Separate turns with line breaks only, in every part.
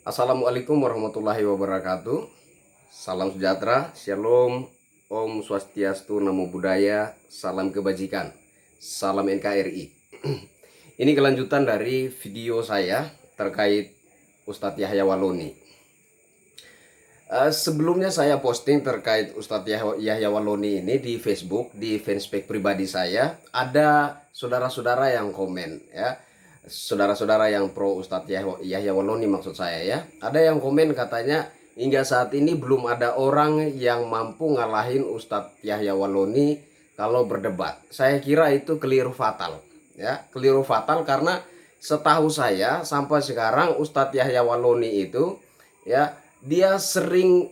Assalamualaikum warahmatullahi wabarakatuh. Salam sejahtera, shalom, Om Swastiastu, Namo Buddhaya, salam kebajikan, salam NKRI. Ini kelanjutan dari video saya terkait Ustadz Yahya Waloni. Sebelumnya saya posting terkait Ustadz Yahya Waloni ini di Facebook, di fanspage pribadi saya. Ada saudara-saudara yang komen ya, saudara-saudara yang pro Ustadz Yahya Waloni maksud saya ya. Ada yang komen katanya hingga saat ini belum ada orang yang mampu ngalahin Ustadz Yahya Waloni kalau berdebat. Saya kira itu keliru fatal ya, keliru fatal karena setahu saya sampai sekarang Ustadz Yahya Waloni itu ya, dia sering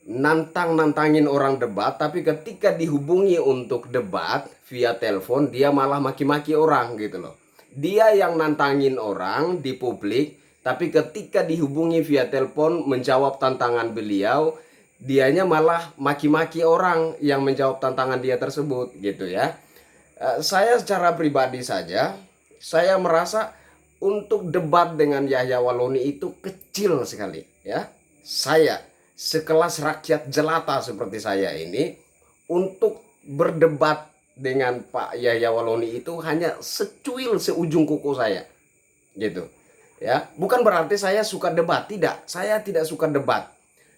nantangin orang debat, tapi ketika dihubungi untuk debat via telepon dia malah maki-maki orang gitu loh. Dia yang nantangin orang di publik, tapi ketika dihubungi via telepon menjawab tantangan beliau, dianya malah maki-maki orang yang menjawab tantangan dia tersebut gitu ya. Saya secara pribadi saja, saya merasa untuk debat dengan Yahya Waloni itu kecil sekali ya. Saya sekelas rakyat jelata seperti saya ini untuk berdebat dengan Pak Yahya Waloni itu hanya secuil seujung kuku saya gitu ya. Bukan berarti saya suka debat, tidak, saya tidak suka debat.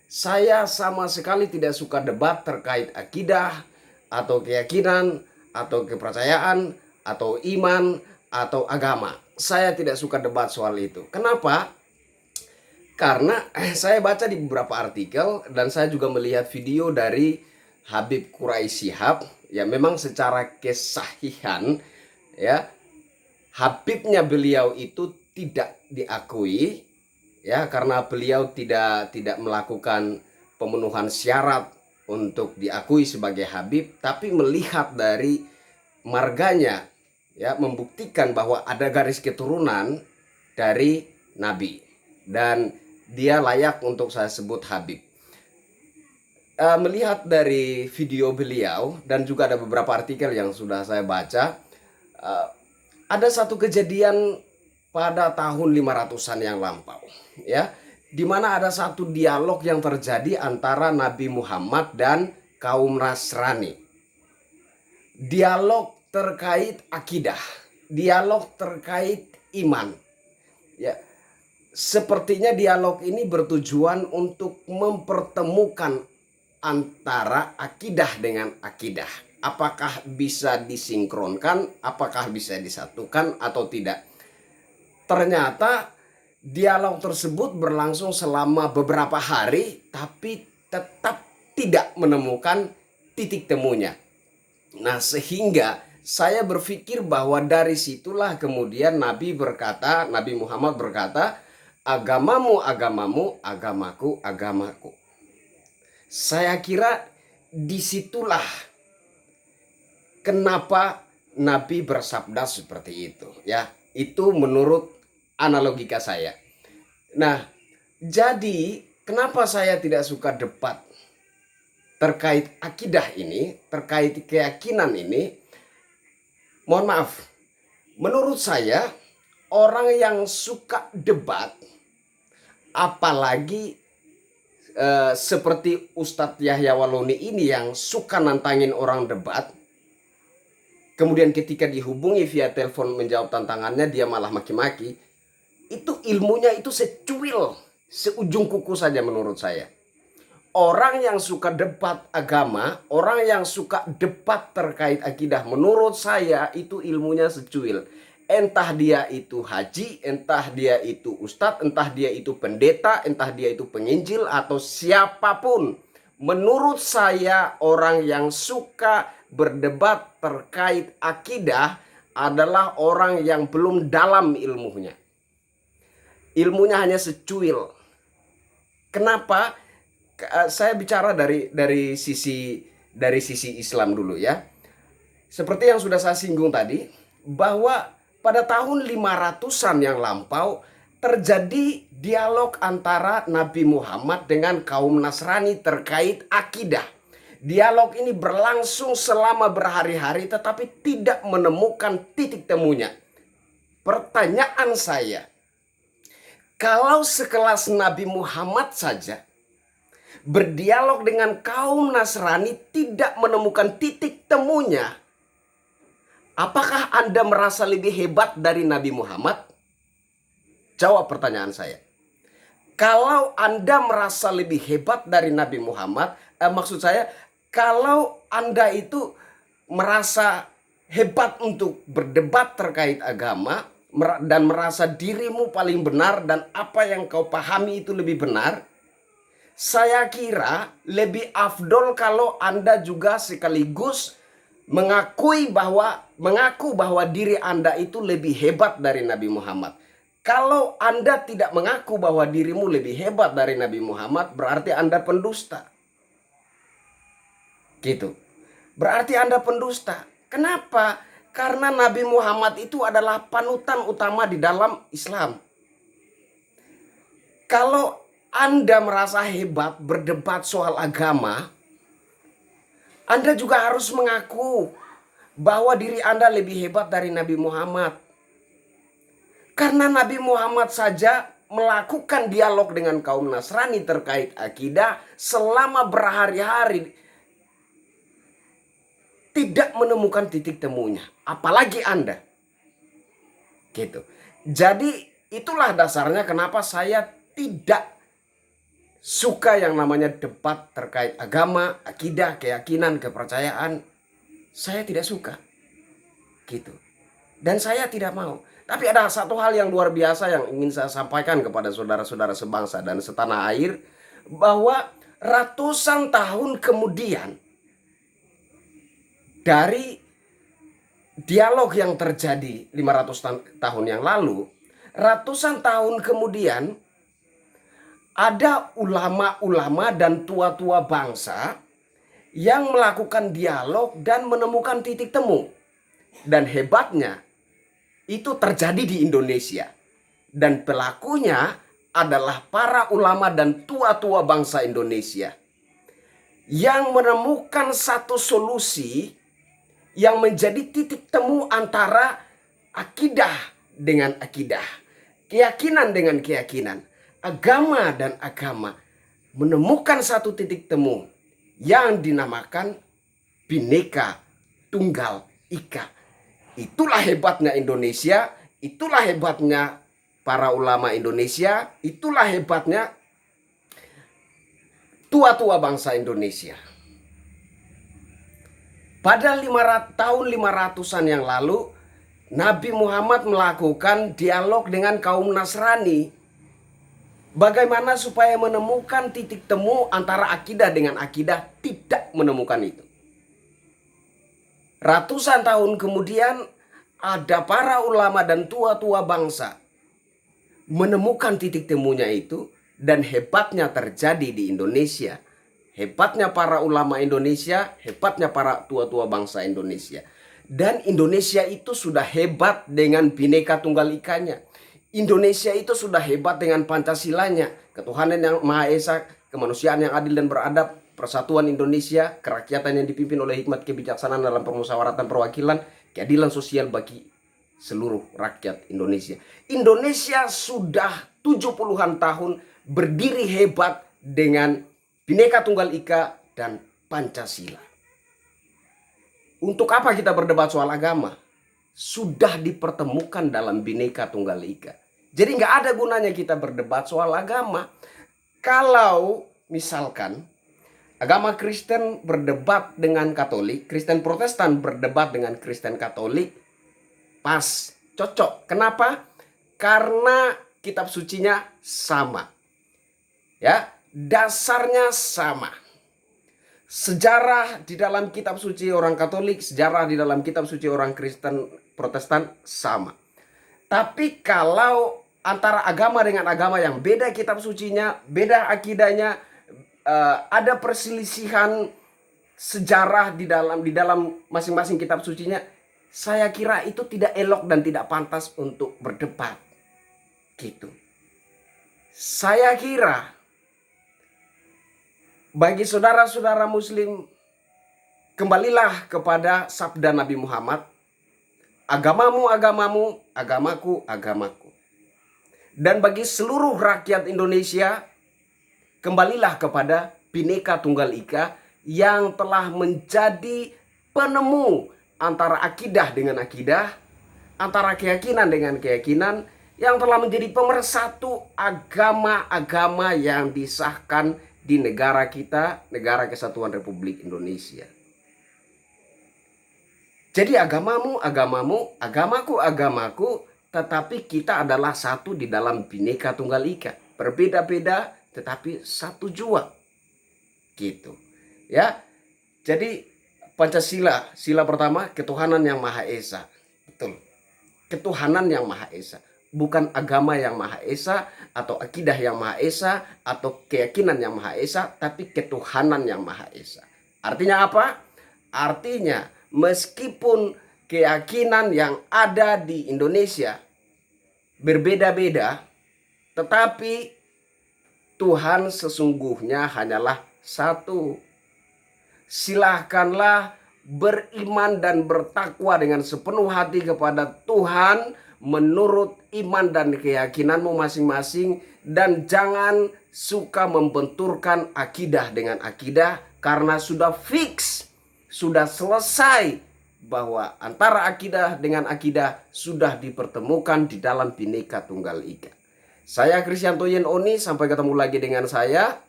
Saya sama sekali tidak suka debat terkait akidah atau keyakinan atau kepercayaan atau iman atau agama. Saya tidak suka debat soal itu. Kenapa? Karena saya baca di beberapa artikel dan saya juga melihat video dari Habib Quraisy Shihab, ya memang secara kesahihan ya Habibnya beliau itu tidak diakui ya, karena beliau tidak melakukan pemenuhan syarat untuk diakui sebagai Habib, tapi melihat dari marganya ya membuktikan bahwa ada garis keturunan dari Nabi dan dia layak untuk saya sebut Habib. Melihat dari video beliau dan juga ada beberapa artikel yang sudah saya baca, ada satu kejadian pada tahun 500-an yang lampau ya, di mana ada satu dialog yang terjadi antara Nabi Muhammad dan kaum Nasrani. Dialog terkait akidah, dialog terkait iman ya. Sepertinya dialog ini bertujuan untuk mempertemukan antara akidah dengan akidah. Apakah bisa disinkronkan, apakah bisa disatukan atau tidak. Ternyata dialog tersebut berlangsung selama beberapa hari, tapi tetap tidak menemukan titik temunya. Nah, sehingga saya berpikir bahwa dari situlah kemudian Nabi Muhammad berkata, agamamu agamamu, agamaku agamaku. Saya kira disitulah kenapa Nabi bersabda seperti itu ya. Itu menurut analogika saya. Nah, jadi kenapa saya tidak suka debat terkait akidah ini, terkait keyakinan ini? Mohon maaf, menurut saya orang yang suka debat, apalagi seperti Ustadz Yahya Waloni ini yang suka nantangin orang debat, kemudian ketika dihubungi via telepon menjawab tantangannya dia malah maki-maki, itu ilmunya itu secuil seujung kuku saja menurut saya. Orang yang suka debat agama, orang yang suka debat terkait akidah, menurut saya itu ilmunya secuil. Entah dia itu haji, entah dia itu ustadz, entah dia itu pendeta, entah dia itu penginjil atau siapapun. Menurut saya orang yang suka berdebat terkait akidah adalah orang yang belum dalam ilmunya. Ilmunya hanya secuil. Kenapa? Saya bicara dari sisi Islam dulu ya. Seperti yang sudah saya singgung tadi, bahwa pada tahun 500-an yang lampau terjadi dialog antara Nabi Muhammad dengan kaum Nasrani terkait akidah. Dialog ini berlangsung selama berhari-hari tetapi tidak menemukan titik temunya. Pertanyaan saya, Kalau sekelas Nabi Muhammad saja berdialog dengan kaum Nasrani tidak menemukan titik temunya, apakah Anda merasa lebih hebat dari Nabi Muhammad? Jawab pertanyaan saya. Kalau Anda merasa lebih hebat dari Nabi Muhammad, maksud saya, kalau Anda itu merasa hebat untuk berdebat terkait agama dan merasa dirimu paling benar dan apa yang kau pahami itu lebih benar, saya kira lebih afdol kalau Anda juga sekaligus mengaku bahwa diri Anda itu lebih hebat dari Nabi Muhammad. Kalau Anda tidak mengaku bahwa dirimu lebih hebat dari Nabi Muhammad, berarti Anda pendusta. Gitu. Berarti Anda pendusta. Kenapa? Karena Nabi Muhammad itu adalah panutan utama di dalam Islam. Kalau Anda merasa hebat berdebat soal agama, Anda juga harus mengaku bahwa diri Anda lebih hebat dari Nabi Muhammad. Karena Nabi Muhammad saja melakukan dialog dengan kaum Nasrani terkait akidah selama berhari-hari tidak menemukan titik temunya. Apalagi Anda. Gitu. Jadi itulah dasarnya kenapa saya tidak suka yang namanya debat terkait agama, akidah, keyakinan, kepercayaan. Saya tidak suka. Gitu. Dan saya tidak mau. Tapi ada satu hal yang luar biasa yang ingin saya sampaikan kepada saudara-saudara sebangsa dan setanah air. Bahwa ratusan tahun kemudian dari dialog yang terjadi 500 tahun yang lalu, ratusan tahun kemudian ada ulama-ulama dan tua-tua bangsa yang melakukan dialog dan menemukan titik temu. Dan hebatnya itu terjadi di Indonesia. Dan pelakunya adalah para ulama dan tua-tua bangsa Indonesia yang menemukan satu solusi yang menjadi titik temu antara akidah dengan akidah, keyakinan dengan keyakinan, agama dan agama, menemukan satu titik temu yang dinamakan Bhinneka Tunggal Ika. Itulah hebatnya Indonesia, itulah hebatnya para ulama Indonesia, itulah hebatnya tua-tua bangsa Indonesia. Pada tahun 500-an yang lalu, Nabi Muhammad melakukan dialog dengan kaum Nasrani. Bagaimana supaya menemukan titik temu antara akidah dengan akidah, tidak menemukan itu. Ratusan tahun kemudian ada para ulama dan tua-tua bangsa menemukan titik temunya itu, dan hebatnya terjadi di Indonesia. Hebatnya para ulama Indonesia, hebatnya para tua-tua bangsa Indonesia. Dan Indonesia itu sudah hebat dengan Bhinneka Tunggal Ikanya. Indonesia itu sudah hebat dengan Pancasilanya, ketuhanan yang Maha Esa, kemanusiaan yang adil dan beradab, persatuan Indonesia, kerakyatan yang dipimpin oleh hikmat kebijaksanaan dalam permusyawaratan perwakilan, keadilan sosial bagi seluruh rakyat Indonesia. Indonesia sudah 70-an tahun berdiri hebat dengan Bhinneka Tunggal Ika dan Pancasila. Untuk apa kita berdebat soal agama? Sudah dipertemukan dalam Bhinneka Tunggal Ika. Jadi nggak ada gunanya kita berdebat soal agama. Kalau misalkan agama Kristen berdebat dengan Katolik, Kristen Protestan berdebat dengan Kristen Katolik, pas, cocok. Kenapa? Karena kitab sucinya sama. Ya, dasarnya sama. Sejarah di dalam kitab suci orang Katolik, sejarah di dalam kitab suci orang Kristen Protestan sama. Tapi kalau antara agama dengan agama yang beda kitab sucinya, beda akidahnya, ada perselisihan sejarah di dalam masing-masing kitab sucinya, saya kira itu tidak elok dan tidak pantas untuk berdebat. Gitu. Saya kira bagi saudara-saudara muslim, kembalilah kepada sabda Nabi Muhammad, agamamu agamamu, agamaku agamaku. dan bagi seluruh rakyat Indonesia, kembalilah kepada Bhinneka Tunggal Ika yang telah menjadi penemu antara akidah dengan akidah, antara keyakinan dengan keyakinan, yang telah menjadi pemersatu agama-agama yang disahkan di negara kita, Negara Kesatuan Republik Indonesia. Jadi agamamu, agamamu, agamaku, agamaku, tetapi kita adalah satu di dalam Bhinneka Tunggal Ika. Berbeda-beda tetapi satu jua. Gitu. Ya. Jadi Pancasila, sila pertama, ketuhanan yang Maha Esa. Betul. Ketuhanan yang Maha Esa. Bukan agama yang Maha Esa, atau akidah yang Maha Esa, atau keyakinan yang Maha Esa, tapi ketuhanan yang Maha Esa. Artinya apa? Artinya meskipun keyakinan yang ada di Indonesia berbeda-beda, tetapi Tuhan sesungguhnya hanyalah satu. Silahkanlah beriman dan bertakwa dengan sepenuh hati kepada Tuhan menurut iman dan keyakinanmu masing-masing, dan jangan suka membenturkan akidah dengan akidah, karena sudah fix, sudah selesai bahwa antara akidah dengan akidah sudah dipertemukan di dalam Bhinneka Tunggal Ika. Saya Kristianto Yen Oni, sampai ketemu lagi dengan saya.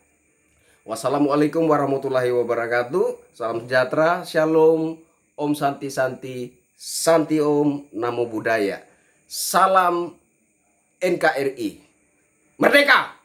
Wassalamualaikum warahmatullahi wabarakatuh. Salam sejahtera, shalom, om santi santi, santi om, namo buddhaya. Salam NKRI. Merdeka!